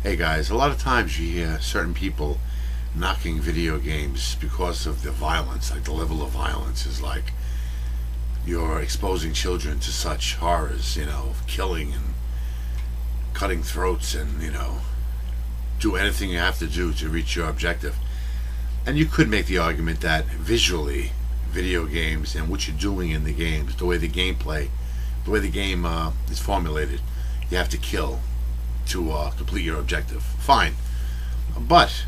Hey guys, a lot of times you hear certain people knocking video games because of the violence. Like the level of violence is like you're exposing children to such horrors, of killing and cutting throats and, do anything you have to do to reach your objective. And you could make the argument that visually, video games and what you're doing in the games, the way the game is formulated, you have to kill to complete your objective. Fine. But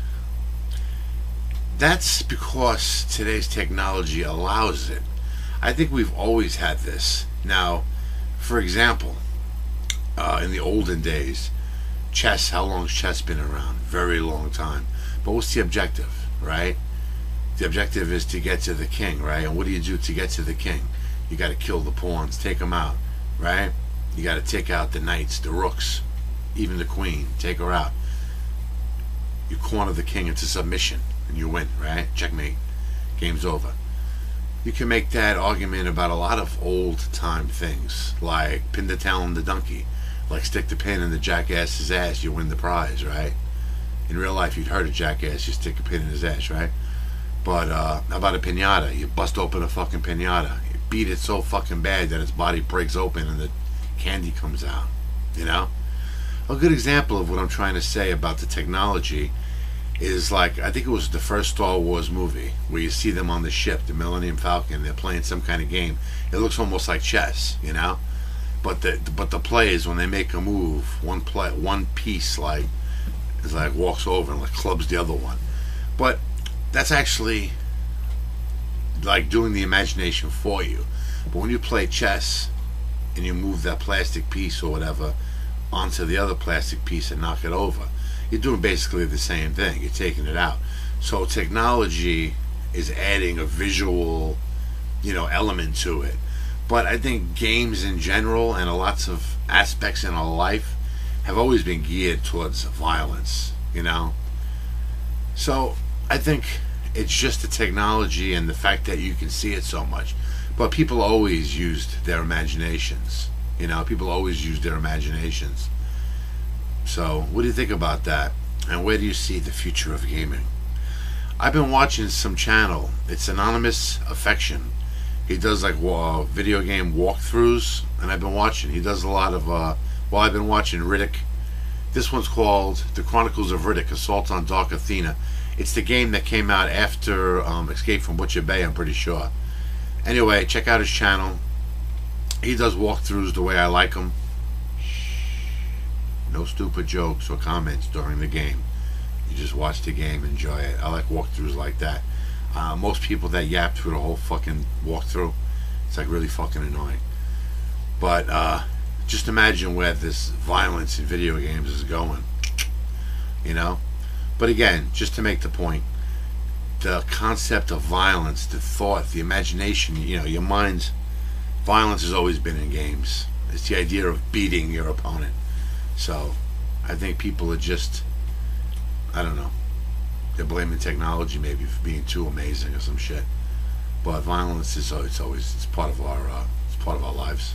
that's because today's technology allows it. I think we've always had this. Now, for example, in the olden days, chess, how long has chess been around? Very long time. But what's the objective, right? The objective is to get to the king, right? And what do you do to get to the king? You got to kill the pawns, take them out, right? You got to take out the knights, the rooks, even the queen, take her out. You corner the king into submission and you win, right? Checkmate. Game's over. You can make that argument about a lot of old time things, like pin the tail on the donkey, like stick the pin in the jackass's ass, you win the prize, right? In real life, you'd hurt a jackass, you stick a pin in his ass, right? But how about a piñata? You bust open a fucking piñata, you beat it so fucking bad that its body breaks open and the candy comes out, A good example of what I'm trying to say about the technology is, like, I think it was the first Star Wars movie where you see them on the ship, the Millennium Falcon. They're playing some kind of game. It looks almost like chess, But the players, when they make a move, one piece is like walks over and like clubs the other one. But that's actually like doing the imagination for you. But when you play chess and you move that plastic piece or whatever onto the other plastic piece and knock it over, you're doing basically the same thing. You're taking it out. So technology is adding a visual, element to it. But I think games in general and lots of aspects in our life have always been geared towards violence, So I think it's just the technology and the fact that you can see it so much. But people always used their imaginations. People always used their imaginations. So what do you think about that? And where do you see the future of gaming? I've been watching some channel. It's Anonymous Affection. He does like video game walkthroughs, and I've been watching. He does a lot of, I've been watching Riddick. This one's called The Chronicles of Riddick, Assault on Dark Athena. It's the game that came out after Escape from Butcher Bay, I'm pretty sure. Anyway, check out his channel. He does walkthroughs the way I like them. No stupid jokes or comments during the game. You just watch the game, enjoy it. I like walkthroughs like that. Most people that yap through the whole fucking walkthrough, it's like really fucking annoying. But just imagine where this violence in video games is going, But again, just to make the point, the concept of violence, the thought, the imagination, your mind's violence has always been in games. It's the idea of beating your opponent. So I think people are just, I don't know, they're blaming technology maybe for being too amazing or some shit. But violence is it's part of our lives.